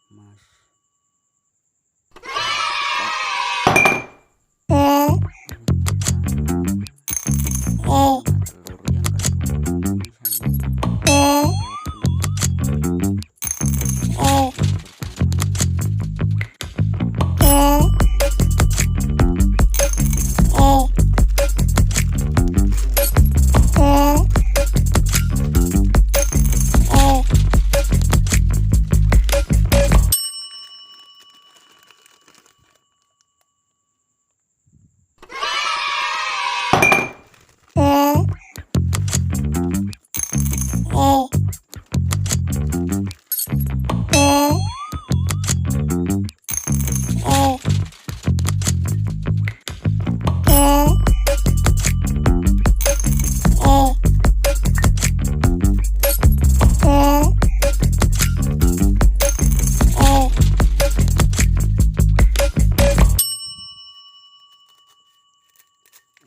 Mas. Telur yang kedua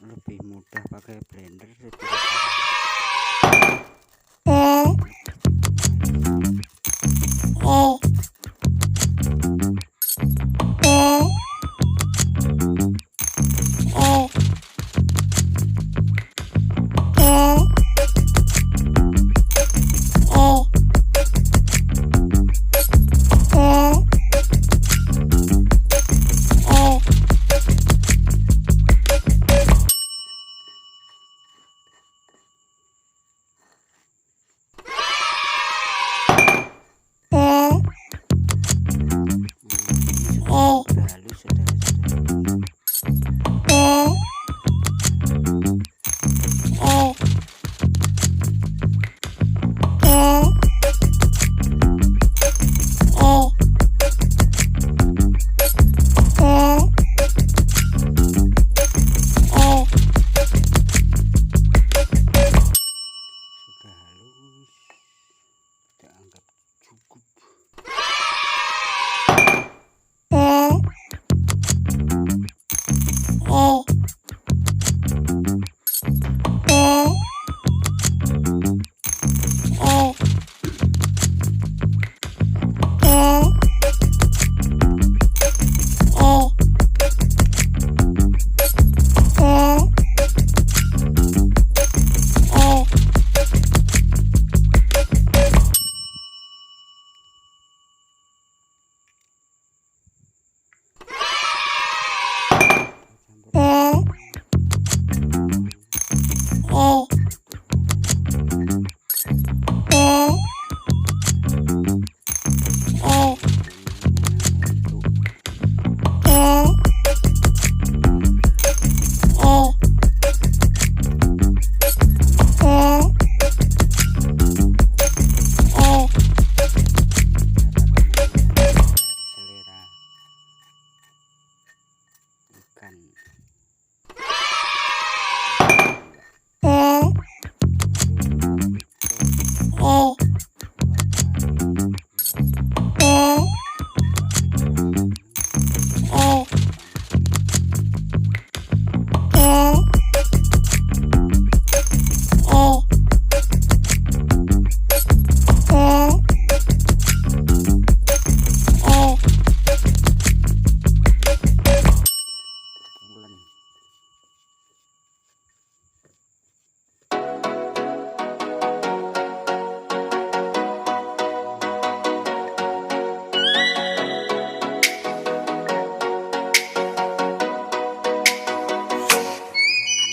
lebih mudah pakai blender daripada halus, sudah halus, kita anggap cukup.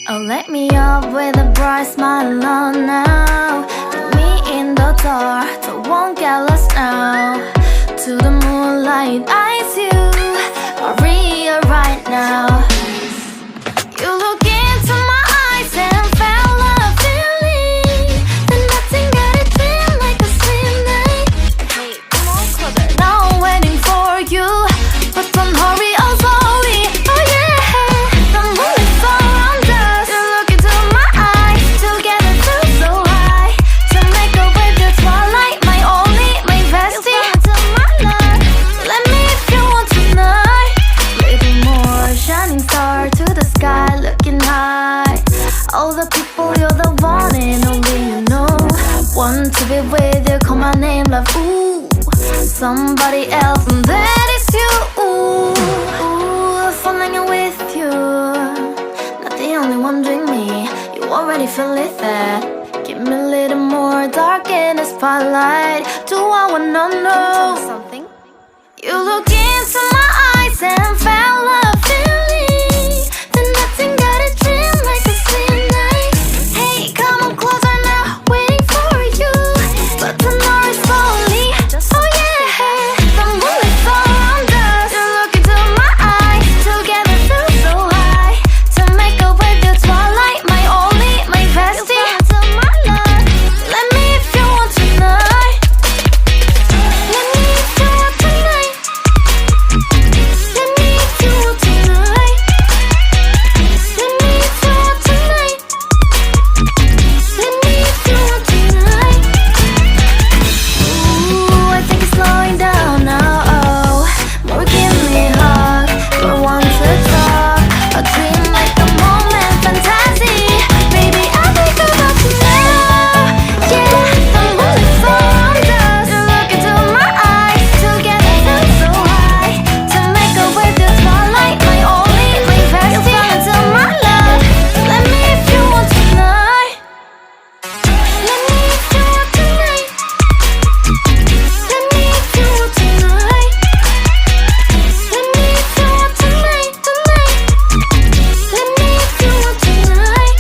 Oh, let me up with a bright smile on now. Put me in the dark, so won't get lost now. To the moonlight, eyes you, Maria right now. You look into my eyes and felt a feeling that nothing got it feel like a slim night. Hey, come on closer, now I'm waiting for you, but don't hurry, oh sorry, oh yeah. The moonlight surrounds us. You look into my eyes, together feel so high. To make a way the twilight, my only, my bestie. You come into my life, let me if you want tonight. Little more shining star to the sky, looking high. All the people, you're the one and only you know. Want to be with you, call my name, love, ooh. Somebody else spotlight. Do I wanna know something? You look into my eyes and felt love feeling. Then nothing got a dream like a same night. Hey, come on closer now, waiting for you. But the noise is slowly. Oh yeah, the moonlight's around us. You look into my eyes, together feel so high. To make up with the twilight, my only, my bestie. My love, let me if you want tonight. Let me if you want tonight. Let me if you want tonight. Let me if you want tonight. Let me if you want tonight. Ooh, I think it's slowing down now. Oh, more give me a hug. You're one to talk. A dream like a moment, fantasy. Baby, I think about you now. Yeah, the moonlight's around us. You look into my eyes, together feel so high. To make up with the twilight, my only, my bestie. You fell into my love. Let me if you want tonight. Let me if you want tonight. Let me if you want tonight. Let me if you want tonight, tonight. Let me if you want tonight.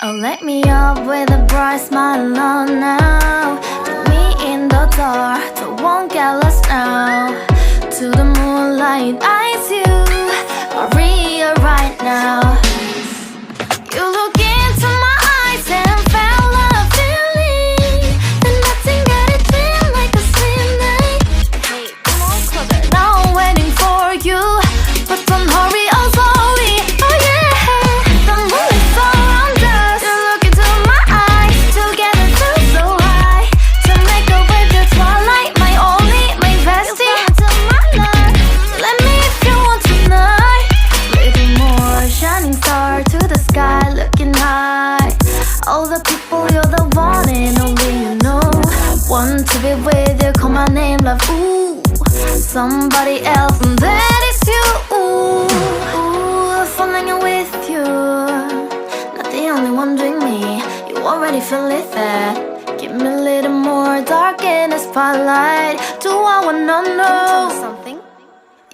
Oh, let me up with a bright smile on now. Put me in the dark, so won't get lost now. To the moonlight, eyes you, Maria right now. You look into my eyes and felt love feeling. Then nothing got a dream like a same night. Hey, come on closer. Now I'm waiting for you, but don't hurry, oh slowly. Oh yeah, the moonlight's around us. You look into my eyes, together feel so high. To make up with the twilight, my only, my bestie. My love, let me if you want tonight. Little more shining star to the sky, looking high. All the people, you're the one and only you know. Want to be with you, call my name, love. Ooh, somebody else, and that is you. Ooh, falling in with you. Not the only one doing me. You already feel it there. Give me a little more dark in the spotlight. Do I wanna know something?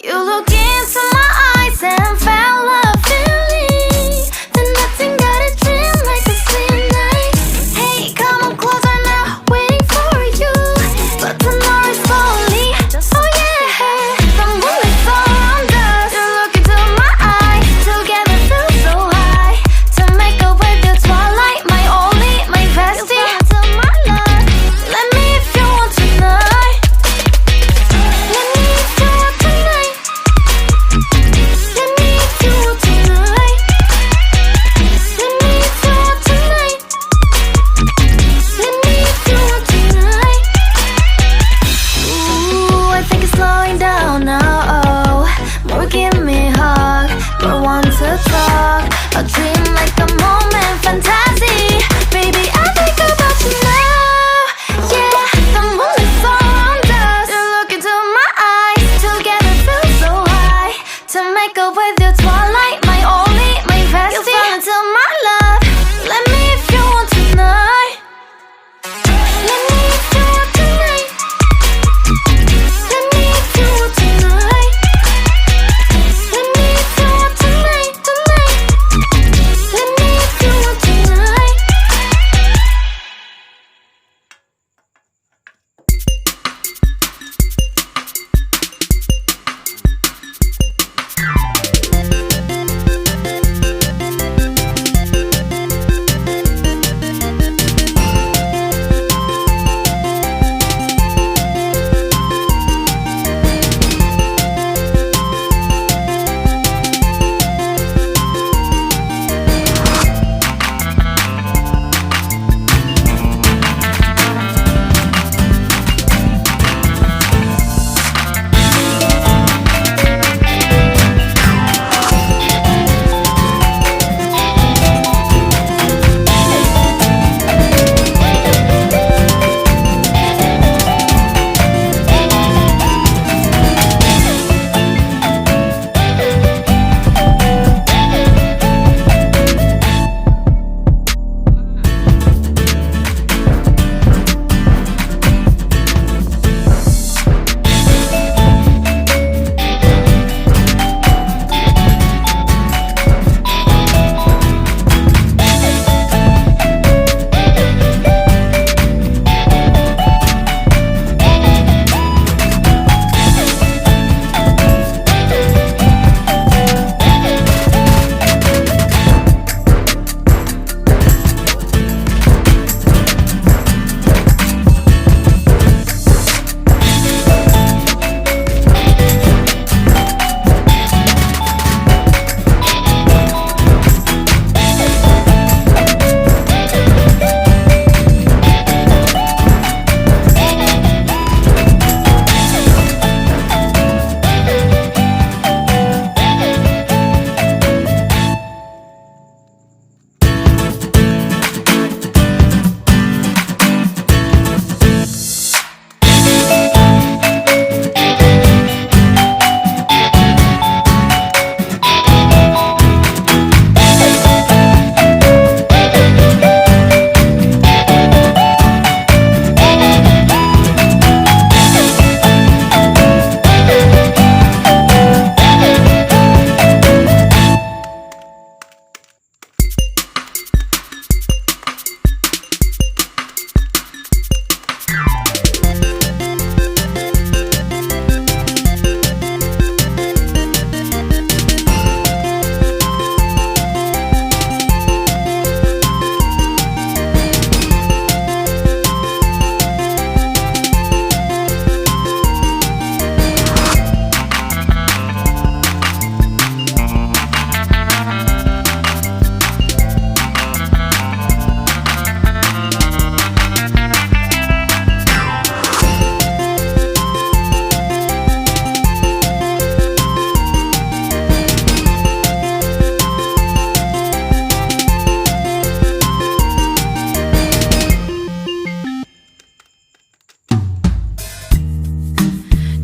You look into my eyes and felt love feeling. Then nothing got a dream like a same night. Hey, come on closer now, waiting for you. But the noise is slowly. Oh yeah, the moonlight's around us. You look into my eyes, together feel so high. To make up with the twilight, my only, my bestie. My love, let me if you want tonight. Let me if you want tonight. Let me if you want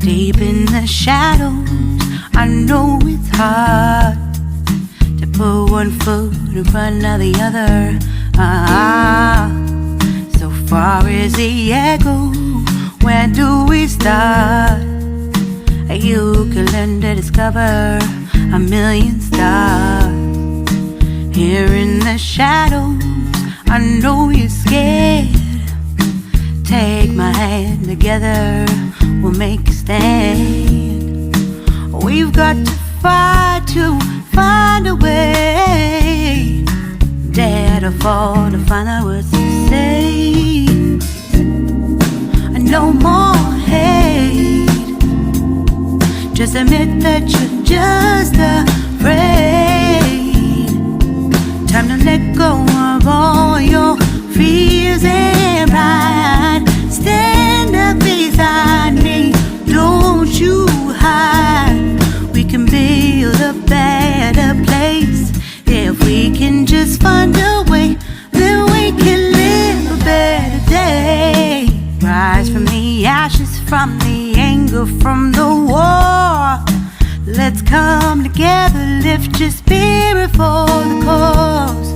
Deep in the shadows, I know it's hard to put one foot in front of the other. So far as the echo, where do we start? You can learn to discover a million stars. Here in the shadows, I know you're scared. Take my hand, together we'll make a stand. We've got to fight to find a way. Dare to fall to find out what to say. No more hate. Just admit that you're just afraid. Time to let go of all your fears and pride. Stand up beside me, don't you hide. We can build a better place. If we can just find a way, then we can live a better day. Rise from the ashes, from the anger, from the war. Let's come together, lift your spirit for the cause.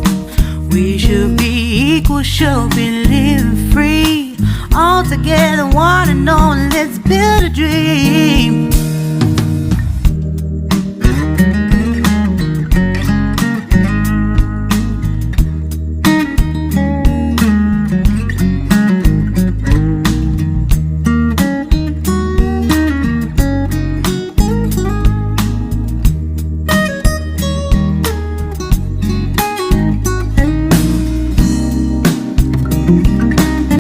We should be equal, should be living free. All together, one and all, let's build a dream.